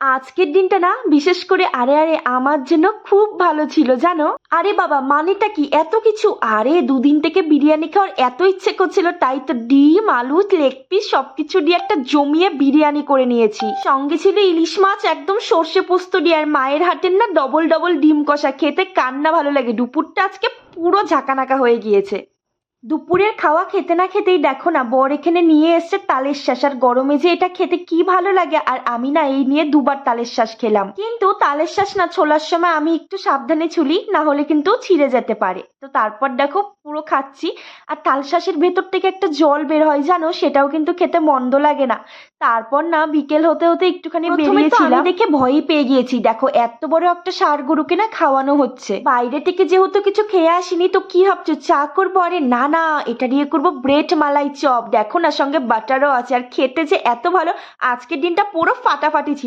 আজকের দিনটা না বিশেষ করে আরে আমার জন্য খুব ভালো ছিল জানো। আরে বাবা মানেটা কি এত কিছু, আরে দুদিন থেকে বিরিয়ানি খাওয়ার এত ইচ্ছে করছিল, তাই তো ডিম আলু লেগ পিস সবকিছু দিয়ে একটা জমিয়ে বিরিয়ানি করে নিয়েছি। সঙ্গে ছিল ইলিশ মাছ একদম সর্ষে পোস্ত দিয়ে, আর মায়ের হাতের না ডবল ডবল ডিম কষা, খেতে কান্না ভালো লাগে। দুপুরটা আজকে পুরো ঝাঁকানাকা হয়ে গিয়েছে। দুপুরের খাওয়া খেতে না খেতেই দেখো না বর এখানে নিয়ে এসছে তালের শ্বাস, আর গরমে যে এটা খেতে কি ভালো লাগে। আর আমি না এই নিয়ে দুবার তালের শ্বাস খেলাম, কিন্তু তালের শ্বাস না ছোলার সময় আমি একটু সাবধানে ছুলি, না হলে কিন্তু ছিঁড়ে যেতে পারে। তো তারপর দেখো পুরো খাচ্ছি, আর তাল শ্বাসের ভেতর থেকে একটা জল বের হয় জানো, সেটাও কিন্তু খেতে মন্দ লাগে না। তারপর না বিকেল হতে হতে একটুখানি বেরিয়েছিলাম, দেখে ভয়ই পেয়ে গিয়েছি। দেখো এত বড় একটা ষাঁড় গরুকে না খাওয়ানো হচ্ছে। বাইরে থেকে যেহেতু কিছু খেয়ে আসিনি, তো কি ভাবছো চা করবো? আরে না না, এটা দিয়ে করবো ব্রেড মালাই চপ। দেখো না সঙ্গে বাটারও আছে, আর খেতে যে এত ভালো। আজকের দিনটা পুরো ফাটাফাটি ছিল।